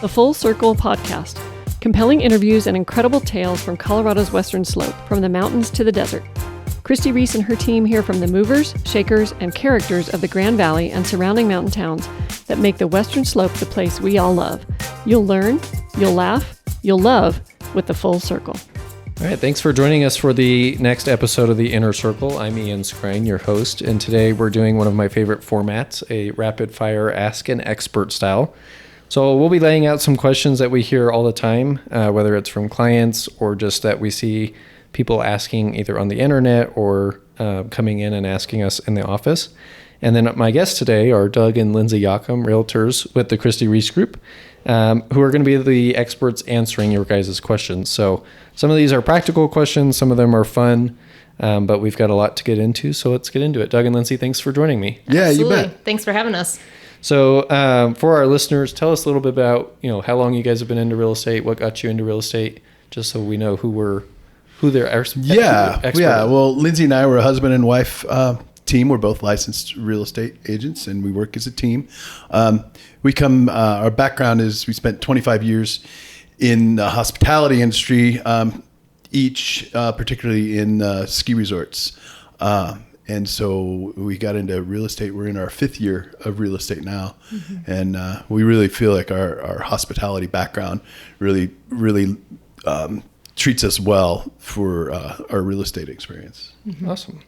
The Full Circle Podcast. Compelling interviews and incredible tales from Colorado's western slope, from the mountains to the desert. Christi, Reece, and her team hear from the movers, shakers, and characters of the Grand Valley and surrounding mountain towns that make the western slope the place we all love. You'll learn, you'll laugh, you'll love with The Full Circle. All right, thanks for joining us for the next episode of The Inner Circle. I'm Ian Skrine, your host, and today we're doing one of my favorite formats, a rapid-fire Ask an Expert style. So we'll be laying out some questions that we hear all the time, whether it's from clients or just that we see people asking either on the internet or coming in and asking us in the office. And then my guests today are Doug and Lindsey Yochem, realtors with the Christi Reece Group, who are going to be the experts answering your guys' questions. So some of these are practical questions, some of them are fun, but we've got a lot to get into, so let's get into it. Doug and Lindsey, thanks for joining me. Yeah, Absolutely. you bet. Thanks for having us. So for our listeners, tell us a little bit about, how long you guys have been into real estate, what got you into real estate, just so we know who they're expert. Well, Lindsey and I were a husband and wife team. We're both licensed real estate agents, and we work as a team. Our background is we spent 25 years in the hospitality industry, particularly in ski resorts. And so we got into real estate. We're in our 5th year of real estate now. Mm-hmm. And we really feel like our hospitality background really treats us well for our real estate experience. Mm-hmm. Awesome.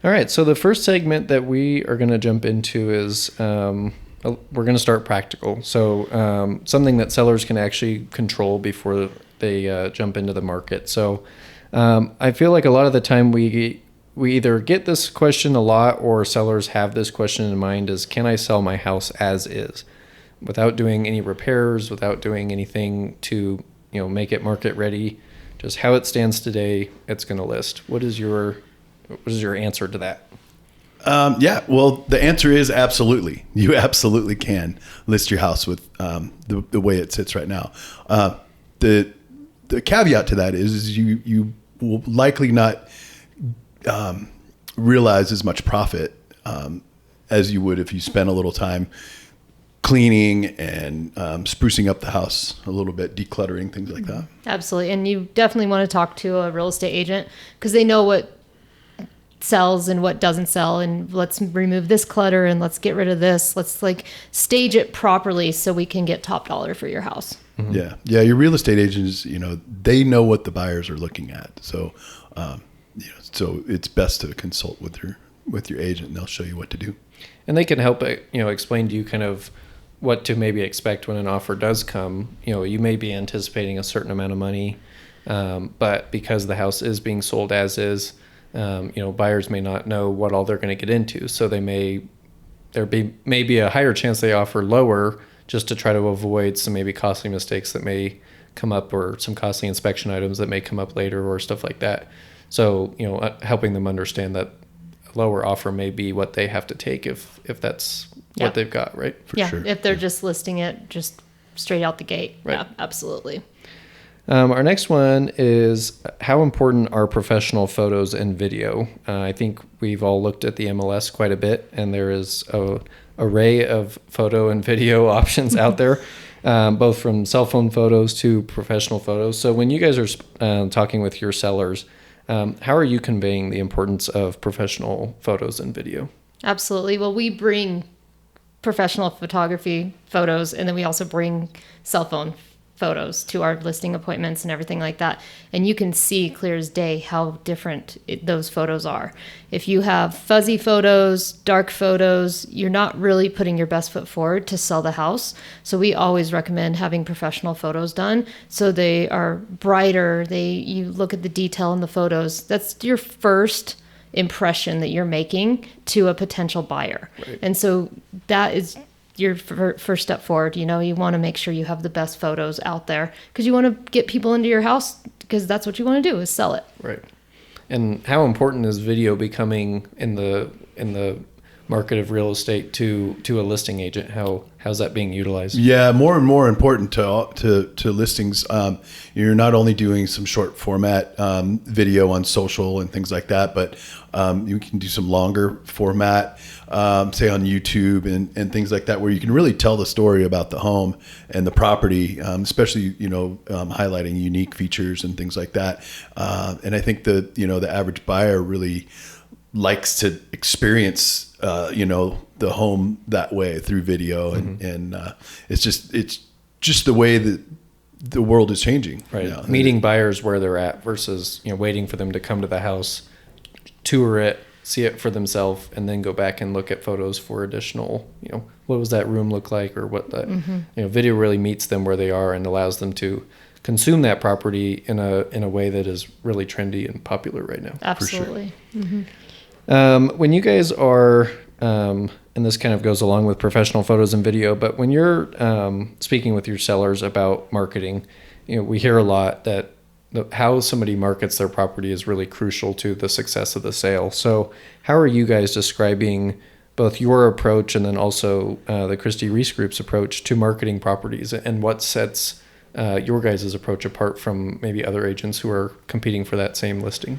All right. So the first segment that we are going to jump into is we're going to start practical. So something that sellers can actually control before they jump into the market. So I feel like a lot of the time we either get this question a lot or sellers have this question in mind is, can I sell my house as is without doing any repairs, without doing anything to, make it market ready, just how it stands today, it's going to list. What is your answer to that? Well, the answer is absolutely. You absolutely can list your house with the way it sits right now. The caveat to that is you will likely not realize as much profit as you would if you spent a little time cleaning and sprucing up the house a little bit, decluttering, things like that. Absolutely. And you definitely want to talk to a real estate agent because they know what sells and what doesn't sell, and let's remove this clutter and let's get rid of this. Let's stage it properly so we can get top dollar for your house. Mm-hmm. Yeah. Your real estate agents, they know what the buyers are looking at. So, so it's best to consult with your agent, and they'll show you what to do. And they can help, explain to you kind of what to maybe expect when an offer does come. You may be anticipating a certain amount of money, but because the house is being sold as is, buyers may not know what all they're going to get into. So there may be a higher chance they offer lower just to try to avoid some maybe costly mistakes that may come up, or some costly inspection items that may come up later, or stuff like that. So, helping them understand that a lower offer may be what they have to take if that's what they've got, right? For sure. If they're just listing it just straight out the gate. Right. Yeah, absolutely. Our next one is, how important are professional photos and video? I think we've all looked at the MLS quite a bit, and there is an array of photo and video options out there, both from cell phone photos to professional photos. So when you guys are talking with your sellers, how are you conveying the importance of professional photos and video? Absolutely. Well, we bring professional photography photos, and then we also bring cell phone photos to our listing appointments and everything like that. And you can see clear as day how different those photos are. If you have fuzzy photos, dark photos, you're not really putting your best foot forward to sell the house. So we always recommend having professional photos done so they are brighter. You look at the detail in the photos. That's your first impression that you're making to a potential buyer. Right. And so that is your first step forward. You want to make sure you have the best photos out there because you want to get people into your house, because that's what you want to do, is sell it. Right. And how important is video becoming in the market of real estate to a listing agent? How's that being utilized? Yeah, more and more important to listings. You're not only doing some short format video on social and things like that, but you can do some longer format, say on YouTube and things like that, where you can really tell the story about the home and the property, especially highlighting unique features and things like that. And I think the average buyer really likes to experience the home that way through video, and it's just the way that the world is changing. Right. Meeting buyers where they're at versus waiting for them to come to the house, tour it, see it for themselves, and then go back and look at photos for additional, what does that room look like, or what the video really meets them where they are and allows them to consume that property in a way that is really trendy and popular right now. Absolutely. For sure. When you guys are, and this kind of goes along with professional photos and video, but when you're speaking with your sellers about marketing, we hear a lot that how somebody markets their property is really crucial to the success of the sale. So how are you guys describing both your approach and then also the Christi Reece Group's approach to marketing properties, and what sets your guys' approach apart from maybe other agents who are competing for that same listing?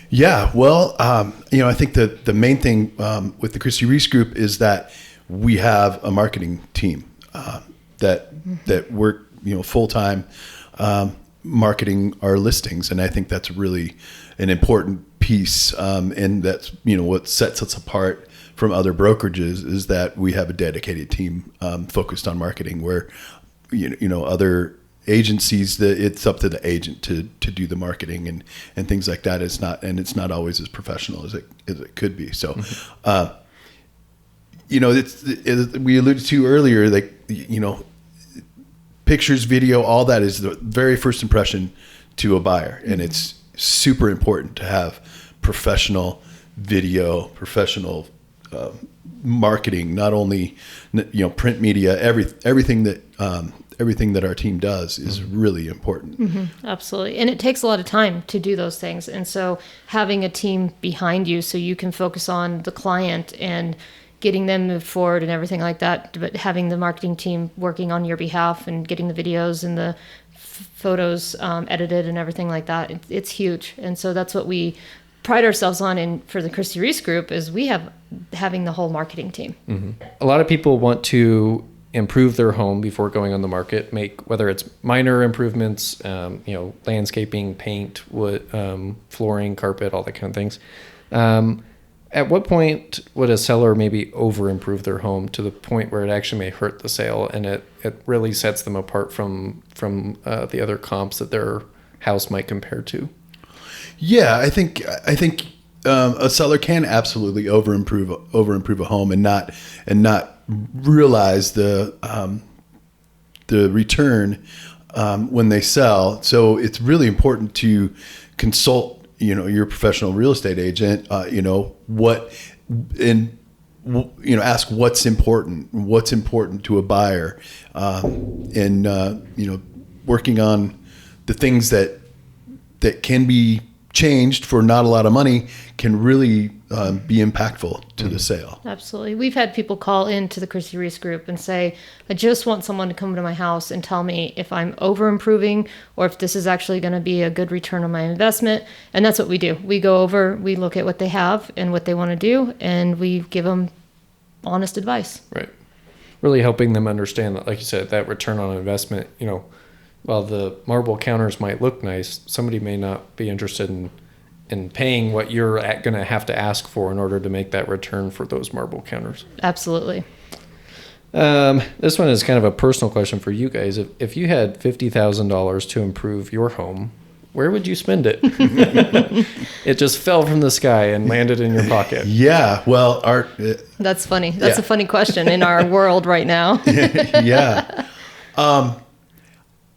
Yeah, well, I think the main thing with the Christi Reece Group is that we have a marketing team that work full time marketing our listings, and I think that's really an important piece, and that's what sets us apart from other brokerages is that we have a dedicated team focused on marketing, where other agencies, that it's up to the agent to do the marketing and things like that. It's not always as professional as it could be. So, we alluded to earlier, like, pictures, video, all that is the very first impression to a buyer. And it's super important to have professional video, professional marketing, not only, print media, everything that our team does is really important. Absolutely. And it takes a lot of time to do those things. And so having a team behind you so you can focus on the client and getting them moved forward and everything like that, but having the marketing team working on your behalf and getting the videos and the photos edited and everything like that, it's huge. And so that's what we pride ourselves on. And for the Christi Reece Group is having the whole marketing team. A lot of people want to improve their home before going on the market, whether it's minor improvements, landscaping, paint, wood, flooring, carpet, all that kind of things. At what point would a seller maybe over improve their home to the point where it actually may hurt the sale, and it really sets them apart from the other comps that their house might compare to? Yeah, I think a seller can absolutely over improve a home and not realize the return when they sell. So it's really important to consult your professional real estate agent. Ask what's important to a buyer, and working on the things that can be changed for not a lot of money can really be impactful to the sale. Absolutely. We've had people call into the Christi Reece Group and say, I just want someone to come to my house and tell me if I'm over improving or if this is actually going to be a good return on my investment. And that's what we do. We go over, we look at what they have and what they want to do, and we give them honest advice. Right. Really helping them understand that, like you said, that return on investment, while the marble counters might look nice, somebody may not be interested in paying what you're going to have to ask for in order to make that return for those marble counters. Absolutely. This one is kind of a personal question for you guys. If you had $50,000 to improve your home, where would you spend it? It just fell from the sky and landed in your pocket. Yeah, well, that's funny. That's a funny question in our world right now. Yeah.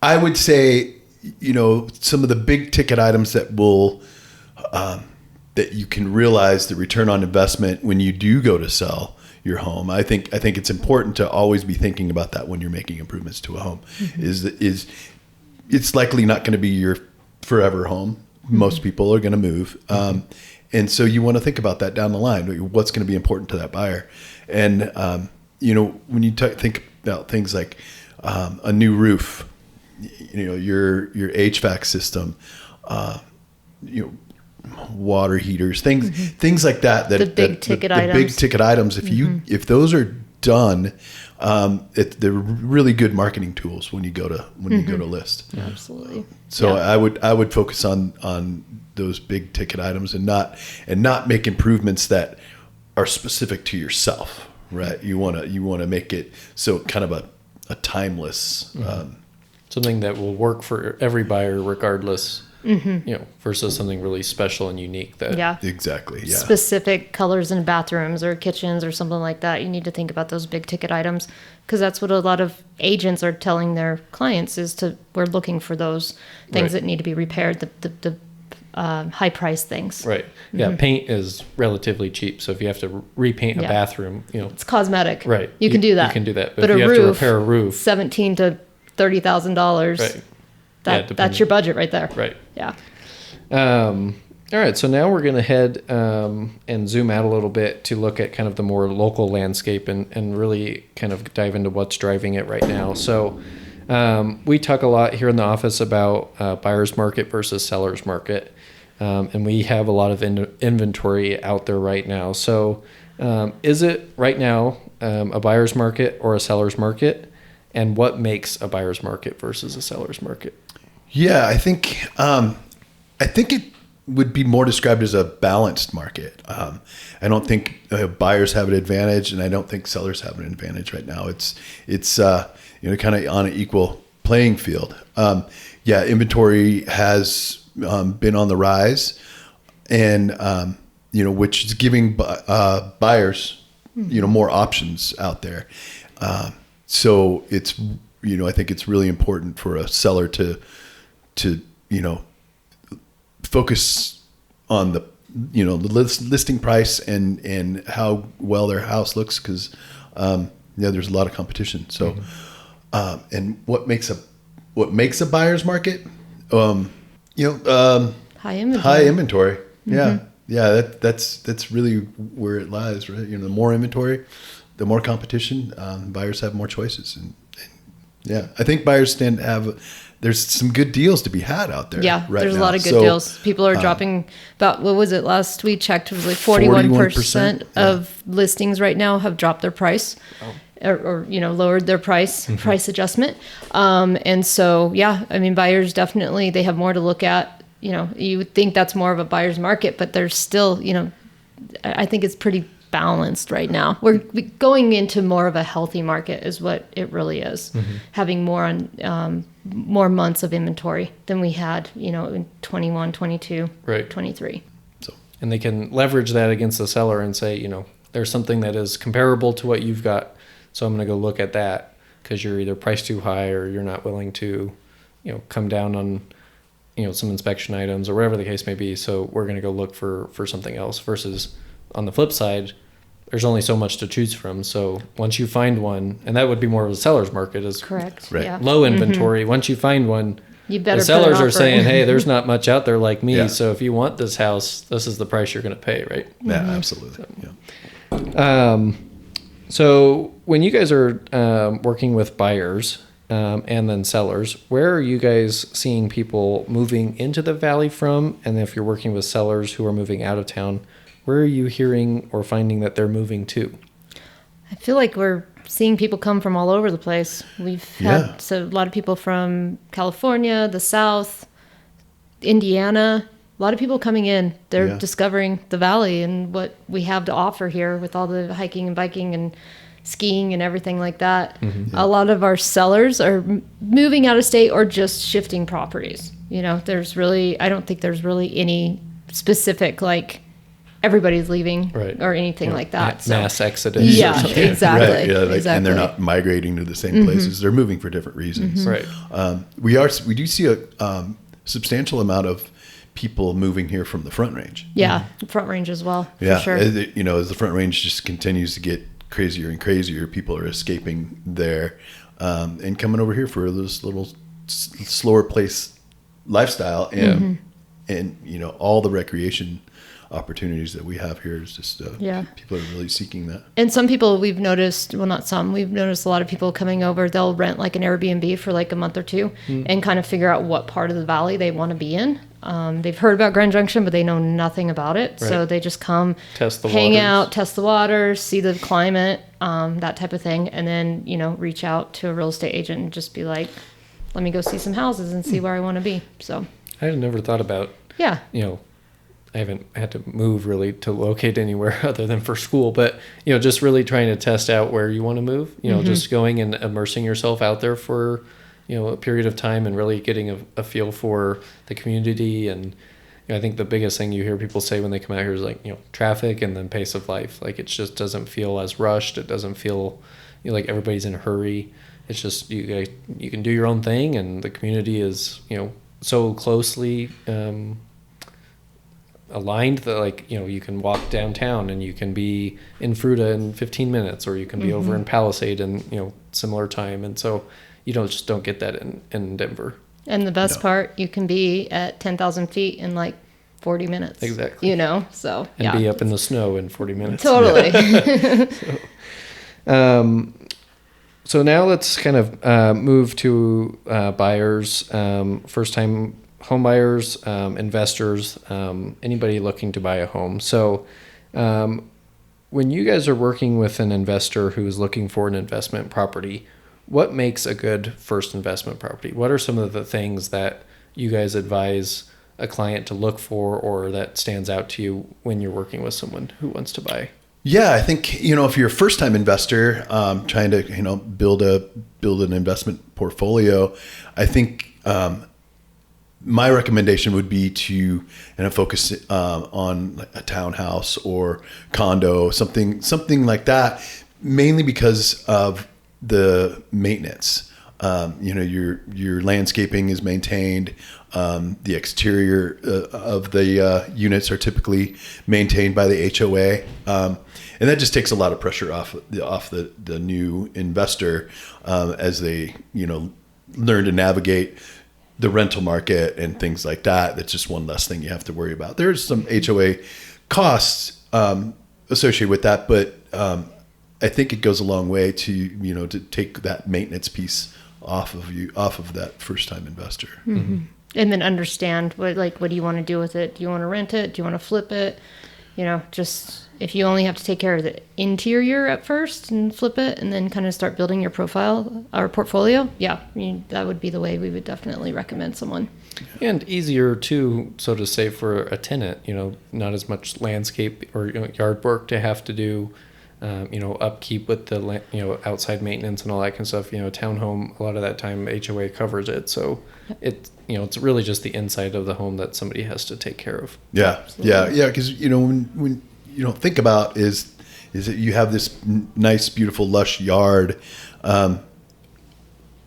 I would say, some of the big ticket items that that you can realize the return on investment when you do go to sell your home. I think it's important to always be thinking about that when you're making improvements to a home. Is it's likely not going to be your forever home. Most people are going to move, And so you want to think about that down the line. What's going to be important to that buyer? And, when you think about things like a new roof, your HVAC system, water heaters, things like that. The big ticket items. Big ticket items. If those are done, they're really good marketing tools when you go to list. Yeah, absolutely. So I would focus on those big ticket items and not make improvements that are specific to yourself. Right. You want to make it so kind of a timeless, something that will work for every buyer regardless, versus something really special and unique exactly. Yeah. Specific colors in bathrooms or kitchens or something like that. You need to think about those big ticket items, because that's what a lot of agents are telling their clients we're looking for those things that need to be repaired, the high price things. Right. Yeah. Paint is relatively cheap. So if you have to repaint a bathroom, it's cosmetic. Right. You can do that. You can do that. But if you a have roof, to repair a roof, $17,000 to $30,000. Right. That's your budget right there. Right. Yeah. All right. So now we're going to head and zoom out a little bit to look at kind of the more local landscape and really kind of dive into what's driving it right now. So we talk a lot here in the office about buyer's market versus seller's market. And we have a lot of inventory out there right now. So is it right now a buyer's market or a seller's market? And what makes a buyer's market versus a seller's market? Yeah, I think it would be more described as a balanced market. I don't think buyers have an advantage, and I don't think sellers have an advantage right now. It's kind of on an equal playing field. Inventory has been on the rise, and which is giving buyers more options out there. So it's I think it's really important for a seller to focus on the listing price and how well their house looks, because there's a lot of competition. So and what makes a buyer's market? High inventory. Yeah. That's really where it lies, right? The more inventory, the more competition. Buyers have more choices, and I think buyers there's some good deals to be had out there. Yeah, right there's now. a lot of good deals. People are dropping about, what was it last we checked? It was like 41% of listings right now have dropped their price. Or lowered their price adjustment. And so, buyers definitely, they have more to look at. You would think that's more of a buyer's market, but there's still, I think it's pretty balanced right now. We're going into more of a healthy market is what it really is. Having more months of inventory than we had, in 21, 22, 23. And they can leverage that against the seller and say, there's something that is comparable to what you've got. So I'm going to go look at that because you're either priced too high or you're not willing to, come down on, some inspection items or whatever the case may be. So we're going to go look for something else, versus on the flip side, there's only so much to choose from. So once you find one, and that would be more of a seller's market, is correct. Right. Yeah. Low inventory. Once you find one, you better the sellers are saying, hey, there's not much out there like me. So if you want this house, this is the price you're going to pay, right? Yeah, absolutely. So when you guys are working with buyers and then sellers, where are you guys seeing people moving into the valley from? And if you're working with sellers who are moving out of town, where are you hearing or finding that they're moving to? I feel like we're seeing people come from all over the place. We've had a lot of people from California, the South, Indiana. A lot of people coming in. They're discovering the valley and what we have to offer here with all the hiking and biking and skiing and everything like that. A lot of our sellers are moving out of state or just shifting properties. I don't think there's really any specific, like, everybody's leaving or anything like that. Mass exodus. Yeah, exactly. Right. Yeah, exactly. And they're not migrating to the same places. They're moving for different reasons. Right. We do see a substantial amount of people moving here from the Front Range. Yeah, Front Range as well. Yeah, for sure. as the Front Range just continues to get crazier and crazier, people are escaping there and coming over here for this little slower pace lifestyle and all the recreation opportunities that we have here. Is just people are really seeking that. And some people we've noticed, well, not some, we've noticed a lot of people coming over, they'll rent like an Airbnb for like a month or two and kind of figure out what part of the valley they want to be in. They've heard about Grand Junction, but they know nothing about it. Right. So they just come, hang out, test the waters, see the climate, that type of thing. And then, reach out to a real estate agent and just be like, let me go see some houses and see where I want to be. So I had never thought about, I haven't had to move really to locate anywhere other than for school, but, just really trying to test out where you want to move, just going and immersing yourself out there for, a period of time and really getting a feel for the community. And I think the biggest thing you hear people say when they come out here is like, traffic and then pace of life. Like it just doesn't feel as rushed. It doesn't feel like everybody's in a hurry. It's just you can do your own thing, and the community is, so closely aligned that you can walk downtown and you can be in Fruta in 15 minutes, or you can be over in Palisade in similar time. And so you don't get that in Denver. And the best part, you can be at 10,000 feet in like 40 minutes. Exactly. So and be up in the snow in 40 minutes. Totally. So now let's kind of move to buyers, first-time home buyers, investors, anybody looking to buy a home. So when you guys are working with an investor who is looking for an investment property, what makes a good first investment property? What are some of the things that you guys advise a client to look for, or that stands out to you when you're working with someone who wants to buy? Yeah, I think, if you're a first-time investor trying to, build an investment portfolio, I think my recommendation would be to focus on a townhouse or condo, something like that, mainly because of the maintenance. Your landscaping is maintained. The exterior of the units are typically maintained by the HOA. And that just takes a lot of pressure off the new investor as they, learn to navigate the rental market and things like that. That's just one less thing you have to worry about. There's some HOA costs associated with that, but I think it goes a long way to take that maintenance piece off of that first time investor. Mm-hmm. And then understand what do you want to do with it? Do you want to rent it? Do you want to flip it? Just if you only have to take care of the interior at first and flip it and then kind of start building your profile or portfolio, that would be the way we would definitely recommend someone. And easier too, so to say, for a tenant, not as much landscape or yard work to have to do, upkeep with the, outside maintenance and all that kind of stuff. Townhome, a lot of that time HOA covers it. So it's really just the inside of the home that somebody has to take care of. Yeah. Absolutely. Yeah. Because, when you don't think about is that you have this nice, beautiful, lush yard.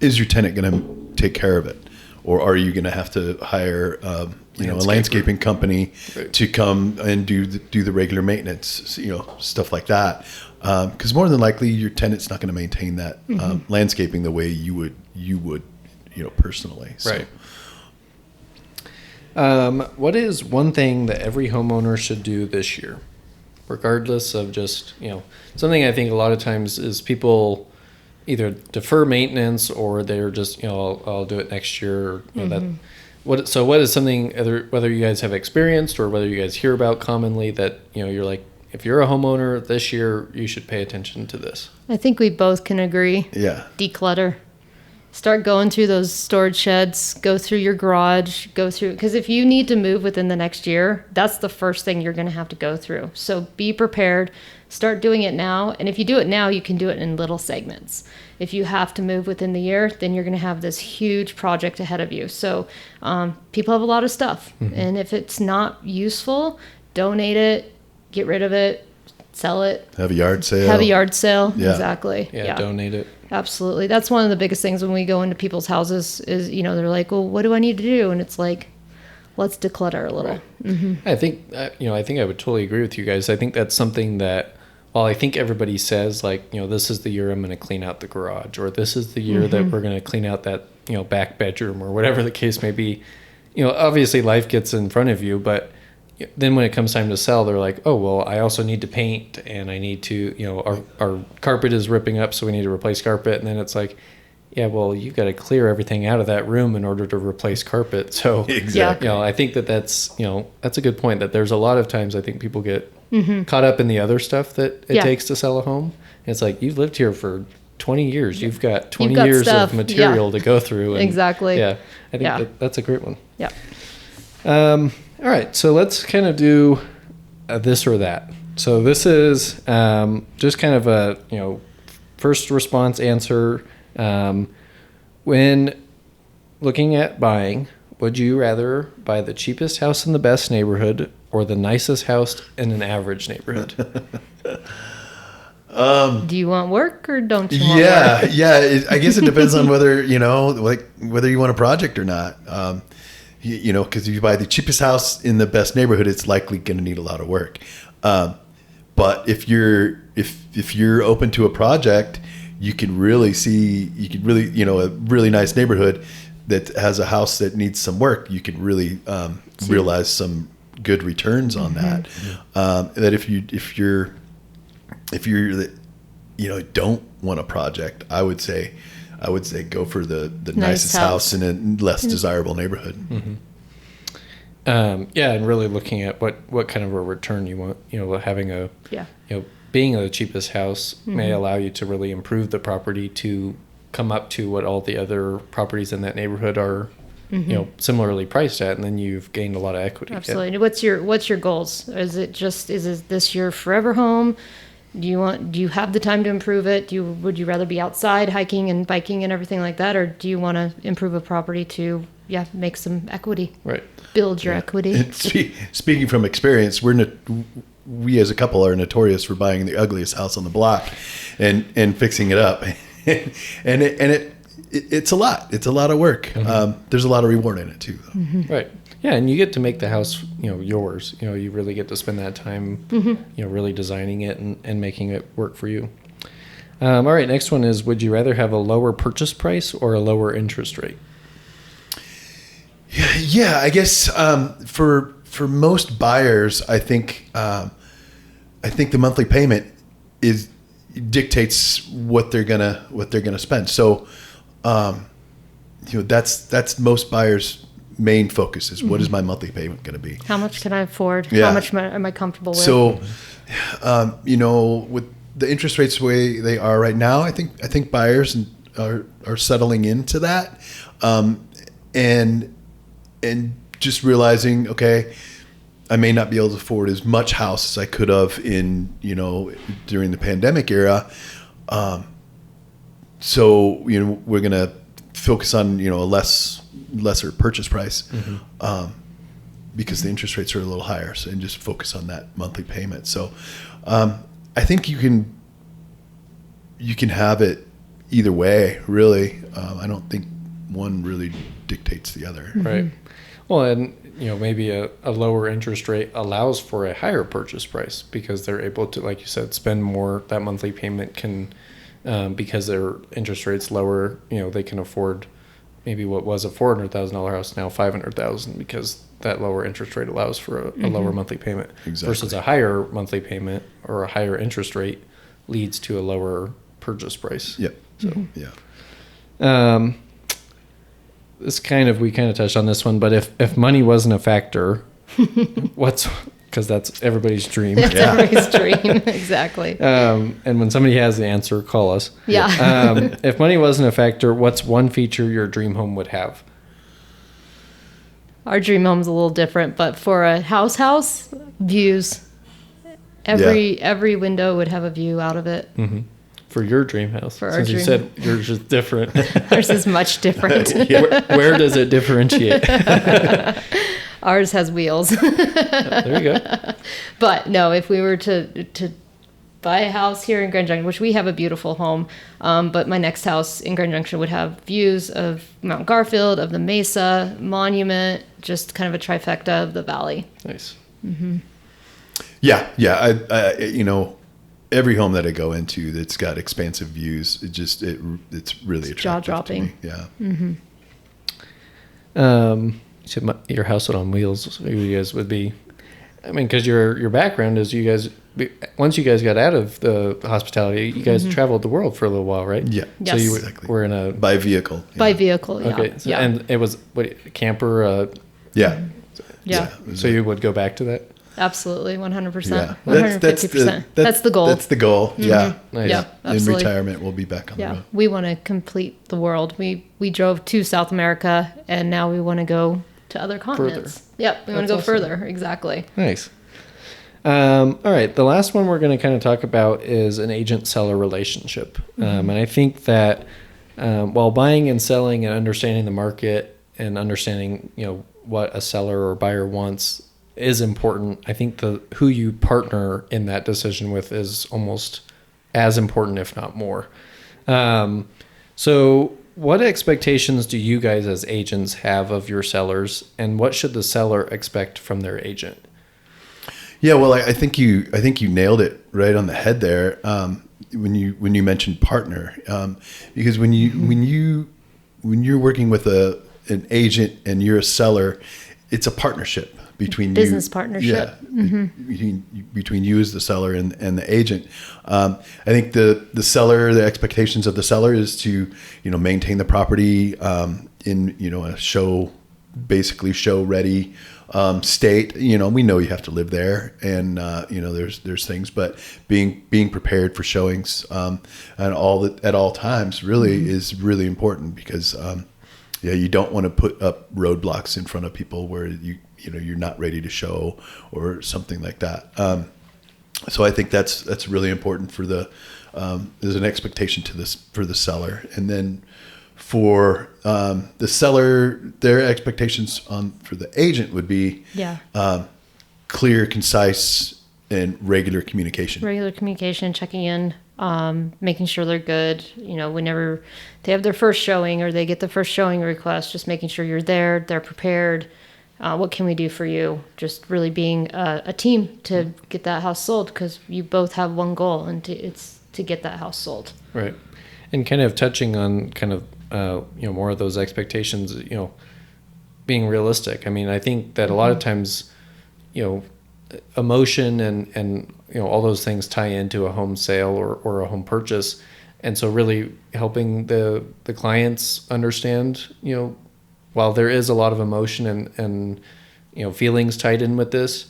Is your tenant going to take care of it? Or are you going to have to hire, a landscaping company to come and do the regular maintenance, stuff like that? Because more than likely, your tenant's not going to maintain that landscaping the way you would, personally. So. Right. What is one thing that every homeowner should do this year, regardless of just something I think a lot of times is people either defer maintenance or they're just I'll do it next year. Or, what is something whether you guys have experienced or whether you guys hear about commonly that you're like, if you're a homeowner this year, you should pay attention to this? I think we both can agree. Yeah. Declutter. Start going through those storage sheds, go through your garage, because if you need to move within the next year, that's the first thing you're going to have to go through. So be prepared, start doing it now. And if you do it now, you can do it in little segments. If you have to move within the year, then you're going to have this huge project ahead of you. So people have a lot of stuff. And if it's not useful, donate it, get rid of it, sell it. Have a yard sale. Yeah. Exactly. Yeah, donate it. Absolutely. That's one of the biggest things when we go into people's houses is, they're like, well, what do I need to do? And it's like, let's declutter a little. Right. I think, I think I would totally agree with you guys. I think that's something that, while I think everybody says like, this is the year I'm going to clean out the garage, or this is the year that we're going to clean out that, back bedroom, or whatever the case may be, obviously life gets in front of you, but then when it comes time to sell, they're like, oh, well, I also need to paint, and I need to, our carpet is ripping up, so we need to replace carpet. And then it's like, yeah, well, you've got to clear everything out of that room in order to replace carpet. So, Exactly. I think that's a good point, that there's a lot of times I think people get caught up in the other stuff that it takes to sell a home. And it's like, you've lived here for 20 years. You've got 20 years stuff. of material to go through. And, Exactly. Yeah, I think that's a great one. Yeah. All right, so let's kind of do this or that. So this is just kind of a first response answer. When looking at buying, would you rather buy the cheapest house in the best neighborhood or the nicest house in an average neighborhood? Do you want work or don't you want work? Yeah. I guess it depends on whether whether you want a project or not. Because if you buy the cheapest house in the best neighborhood, it's likely going to need a lot of work. But if you're open to a project, you can really a really nice neighborhood that has a house that needs some work. You can really realize some good returns on that. That if you're don't want a project, I would say go for the nicest house in a less desirable neighborhood. And really looking at what kind of a return you want. Having being the cheapest house may allow you to really improve the property to come up to what all the other properties in that neighborhood are, similarly priced at, and then you've gained a lot of equity. Absolutely. Yeah. What's your goals? Is this your forever home? Do you have the time to improve it? Would you rather be outside hiking and biking and everything like that, or do you want to improve a property to make some equity? Right. Build your equity. And speaking from experience, we as a couple are notorious for buying the ugliest house on the block and fixing it up. and it's a lot. It's a lot of work. There's a lot of reward in it too, though. Right. Yeah, and you get to make the house, yours. You really get to spend that time, really designing it and making it work for you. All right, next one is, would you rather have a lower purchase price or a lower interest rate? Yeah, I guess for most buyers, I think the monthly payment dictates what they're gonna spend. So, that's most buyers' main focus is, what is my monthly payment going to be? How much can I afford? Yeah. How much am I comfortable with? So, with the interest rates the way they are right now, I think buyers are settling into that, and just realizing, okay, I may not be able to afford as much house as I could have during the pandemic era. So we're gonna focus on a lesser purchase price, because the interest rates are a little higher. So, and just focus on that monthly payment. So, I think you can have it either way, really. I don't think one really dictates the other. Right. Well, and maybe a lower interest rate allows for a higher purchase price because they're able to, like you said, spend more. That monthly payment can, because their interest rate's lower, they can afford maybe what was a $400,000 house now $500,000, because that lower interest rate allows for a lower monthly payment. Exactly. Versus a higher monthly payment or a higher interest rate leads to a lower purchase price. Yep. So yeah. We kind of touched on this one, but if money wasn't a factor, because that's everybody's dream. That's everybody's dream, exactly. And when somebody has the answer, call us. Yeah. If money wasn't a factor, what's one feature your dream home would have? Our dream home's a little different, but for a house, views. Every window would have a view out of it. Mm-hmm. For your dream house. For our Since dream. You said yours is different. Ours is much different. Where does it differentiate? Ours has wheels. There you go. But no, if we were to buy a house here in Grand Junction, which we have a beautiful home, but my next house in Grand Junction would have views of Mount Garfield, of the Mesa, Monument, just kind of a trifecta of the valley. Nice. Mm-hmm. Yeah. I every home that I go into that's got expansive views, it's really attractive. Jaw-dropping. To me. Yeah. Mm-hmm. You said your house on wheels, you guys would be I mean, because your background is you guys, once you guys got out of the hospitality, you guys traveled the world for a little while, right? Yeah. Yes. So you Exactly. were in a By vehicle. Yeah. By vehicle, yeah. okay, so, yeah. and it was camper. Yeah. yeah. So you would go back to that? Absolutely, 100%. Yeah. 150%. That's the goal. That's the goal. Yeah. Nice. Yeah, In absolutely. retirement, we'll be back on the Yeah, road. we want to complete the world. We drove to South America, and now we want to go to other continents. Yep, we want to go That's awesome. further. Exactly. Nice. All right. The last one we're going to kind of talk about is an agent-seller relationship. And I think that while buying and selling and understanding the market and understanding, what a seller or buyer wants is important. I think who you partner in that decision with is almost as important, if not more. So what expectations do you guys as agents have of your sellers, and what should the seller expect from their agent? Yeah, well, I think you nailed it right on the head there when you mentioned partner, because when you're working with an agent and you're a seller, it's a partnership between Business partnership. Yeah, between you as the seller and the agent. I think the seller, the expectations of the seller is to maintain the property in a show ready state. We know you have to live there, and there's things, but being prepared for showings and at all times really is really important, because you don't want to put up roadblocks in front of people where you're not ready to show or something like that. So I think that's really important for there's an expectation for the seller, and then for the seller, their expectations for the agent would be clear, concise, and regular communication. Regular communication, checking in, making sure they're good. Whenever they have their first showing or they get the first showing request, just making sure you're there, they're prepared. What can we do for you? Just really being a team to get that house sold, because you both have one goal, and it's to get that house sold. Right. And kind of touching on kind of, more of those expectations, being realistic. I mean, I think that a lot of times, emotion and all those things tie into a home sale or a home purchase. And so really helping the clients understand, while there is a lot of emotion and feelings tied in with this,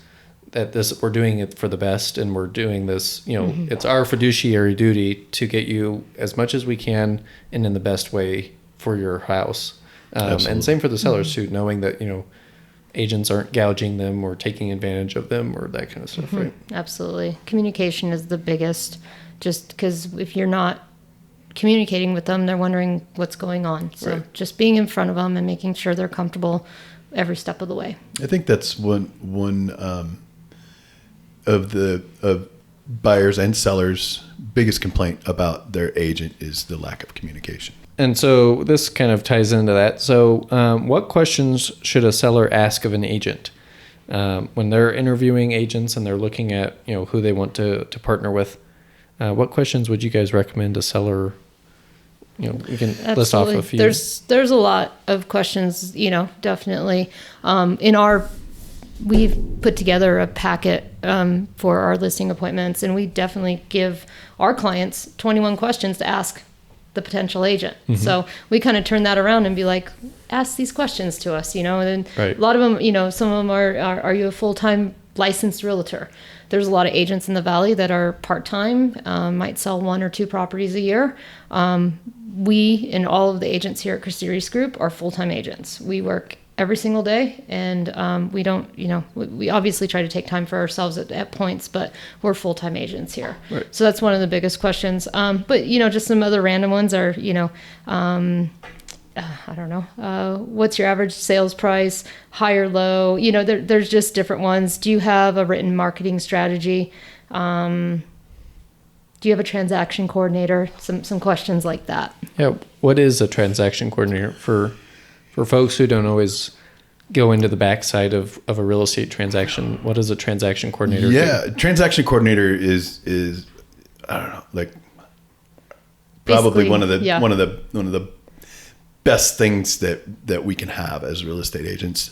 we're doing it for the best, and we're doing this, it's our fiduciary duty to get you as much as we can and in the best way for your house. And same for the sellers too, knowing that, agents aren't gouging them or taking advantage of them or that kind of stuff, right? Absolutely. Communication is the biggest, just because if you're not communicating with them, they're wondering what's going on. So just being in front of them and making sure they're comfortable every step of the way. I think that's one of buyers and sellers' biggest complaint about their agent is the lack of communication. And so this kind of ties into that. So what questions should a seller ask of an agent when they're interviewing agents and they're looking at who they want to partner with? What questions would you guys recommend a seller? We can list off a few. There's a lot of questions. Definitely. We've put together a packet for our listing appointments, and we definitely give our clients 21 questions to ask the potential agent. So we kind of turn that around and be like, ask these questions to us, and a lot of them, some of them are you a full-time licensed realtor? There's a lot of agents in the Valley that are part-time, might sell 1 or 2 properties a year. We and all of the agents here at Christi Reece Group are full-time agents. We work every single day, and we don't, we obviously try to take time for ourselves at points, but we're full-time agents here. Right. So that's one of the biggest questions. But just some other random ones are, I don't know, what's your average sales price, high or low? There's just different ones. Do you have a written marketing strategy? Do you have a transaction coordinator? Some questions like that. Yeah. What is a transaction coordinator for folks who don't always go into the backside of a real estate transaction? What is a transaction coordinator do? Transaction coordinator is I don't know, like probably Basically, one of the best things that we can have as real estate agents.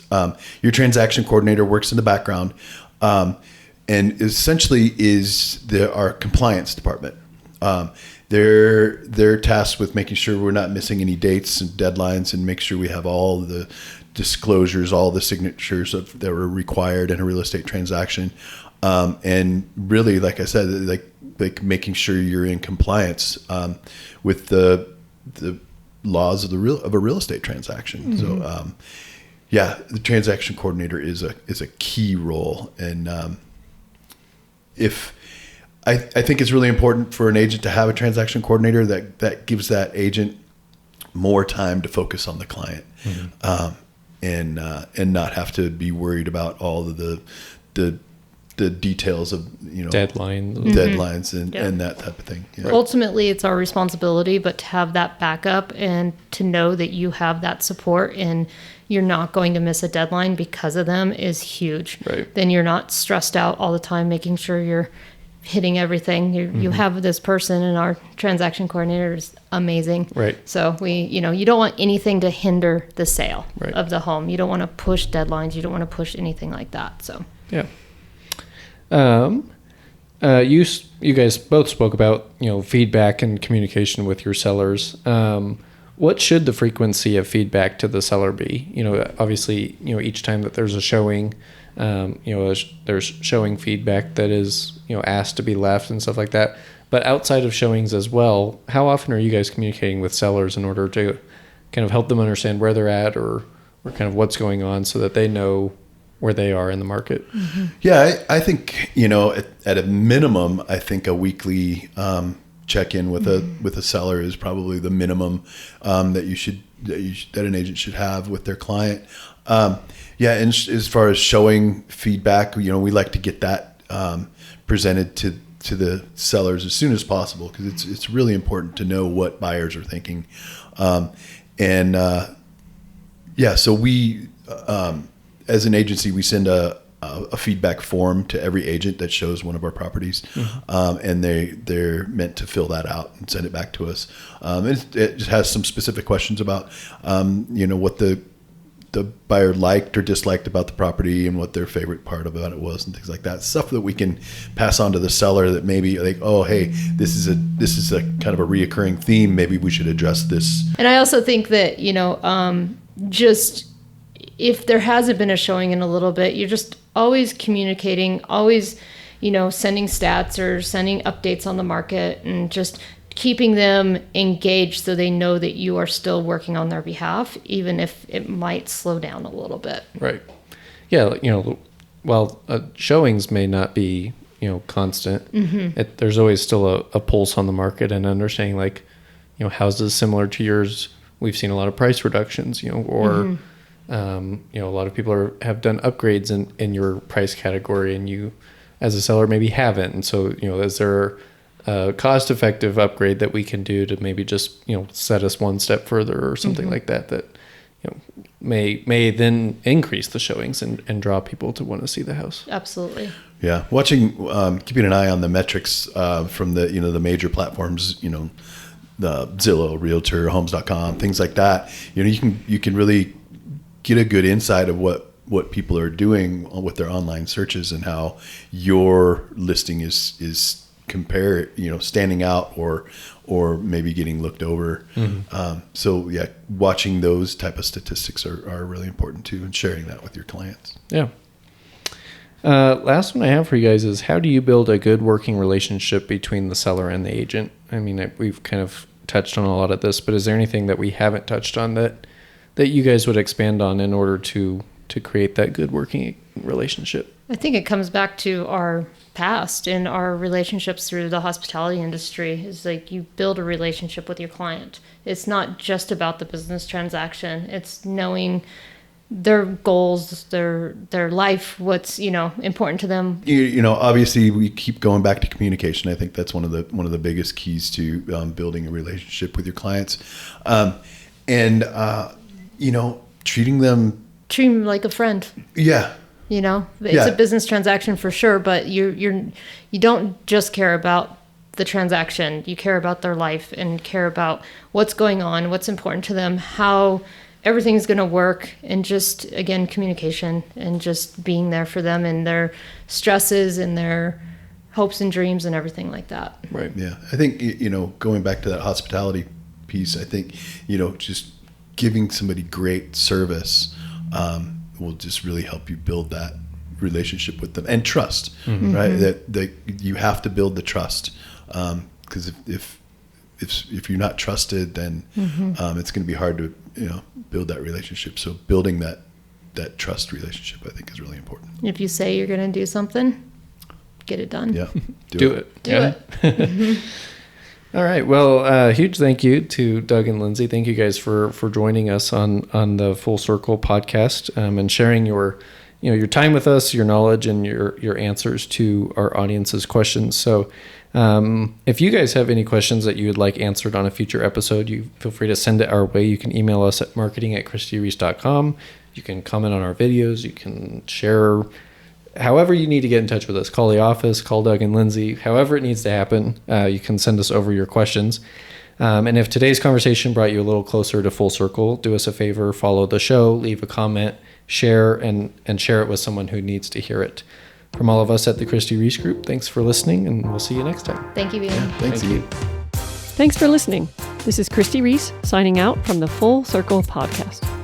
Your transaction coordinator works in the background and essentially is our compliance department. They're tasked with making sure we're not missing any dates and deadlines, and make sure we have all the disclosures, all the signatures that were required in a real estate transaction. And really, like I said, like making sure you're in compliance with the laws of a real estate transaction. So, the transaction coordinator is a key role, and I think it's really important for an agent to have a transaction coordinator that gives that agent more time to focus on the client, and not have to be worried about all of the details of deadlines and that type of thing. Yeah. Ultimately, it's our responsibility, but to have that backup and to know that you have that support and you're not going to miss a deadline because of them is huge. Right. Then you're not stressed out all the time, making sure you're hitting everything. You have this person, and our transaction coordinator is amazing. Right. So you don't want anything to hinder the sale of the home. You don't want to push deadlines. You don't want to push anything like that. So yeah. You guys both spoke about feedback and communication with your sellers. What should the frequency of feedback to the seller be? Obviously, each time that there's a showing, there's showing feedback that is asked to be left and stuff like that. But outside of showings as well, how often are you guys communicating with sellers in order to kind of help them understand where they're at or kind of what's going on, so that they know where they are in the market? Yeah, I think at a minimum, I think a weekly check-in with a seller is probably the minimum that an agent should have with their client. And as far as showing feedback, we like to get that presented to the sellers as soon as possible, because it's really important to know what buyers are thinking. So we, as an agency, we send a feedback form to every agent that shows one of our properties, and they're meant to fill that out and send it back to us. It just has some specific questions about what the buyer liked or disliked about the property, and what their favorite part about it was, and things like that. Stuff that we can pass on to the seller that maybe like, oh, hey, this is a kind of a reoccurring theme. Maybe we should address this. And I also think that just if there hasn't been a showing in a little bit, you're just always communicating, always, sending stats or sending updates on the market, and just keeping them engaged so they know that you are still working on their behalf, even if it might slow down a little bit. Right. Yeah. While showings may not be, constant, there's always still a pulse on the market, and understanding houses similar to yours. We've seen a lot of price reductions, or a lot of people have done upgrades in your price category, and you as a seller maybe haven't. And so, is there a cost-effective upgrade that we can do to maybe just, set us one step further or something like that may then increase the showings and draw people to want to see the house. Absolutely. Yeah. Keeping an eye on the metrics from the major platforms, the Zillow, Realtor, Homes.com, things like that. You can really get a good insight of what people are doing with their online searches, and how your listing is standing out or maybe getting looked over. Watching those type of statistics are really important too, and sharing that with your clients. Yeah. Last one I have for you guys is, how do you build a good working relationship between the seller and the agent? I mean, we've kind of touched on a lot of this, but is there anything that we haven't touched on that you guys would expand on in order to create that good working relationship? I think it comes back to our past and our relationships through the hospitality industry. Is like, you build a relationship with your client. It's not just about the business transaction. It's knowing their goals, their life, what's important to them. Obviously we keep going back to communication. I think that's one of the biggest keys to building a relationship with your clients, treating them like a friend. Yeah. It's a business transaction for sure, but you don't just care about the transaction. You care about their life and care about what's going on, what's important to them, how everything's going to work. And just, again, communication and just being there for them and their stresses and their hopes and dreams and everything like that. Right. Yeah. I think, going back to that hospitality piece, I think, just giving somebody great service will just really help you build that relationship with them and trust, right? That you have to build the trust, because if you're not trusted, then it's going to be hard to build that relationship. So building that trust relationship, I think, is really important. If you say you're going to do something, get it done. Yeah, do it. Do it. All right. Well, huge thank you to Doug and Lindsey. Thank you guys for joining us on the Full Circle podcast, and sharing your time with us, your knowledge, and your answers to our audience's questions. So if you guys have any questions that you would like answered on a future episode, you feel free to send it our way. You can email us at marketing@christireece.com. You can comment on our videos. You can share however you need to get in touch with us. Call the office, call Doug and Lindsey, however it needs to happen. You can send us over your questions. And if today's conversation brought you a little closer to Full Circle, do us a favor, follow the show, leave a comment, share, and share it with someone who needs to hear it. From all of us at the Christi Reece Group, thanks for listening, and we'll see you next time. Thank you, Ian. Yeah, thanks, Thank Ian. you. Thanks for listening. This is Christi Reece signing out from the Full Circle podcast.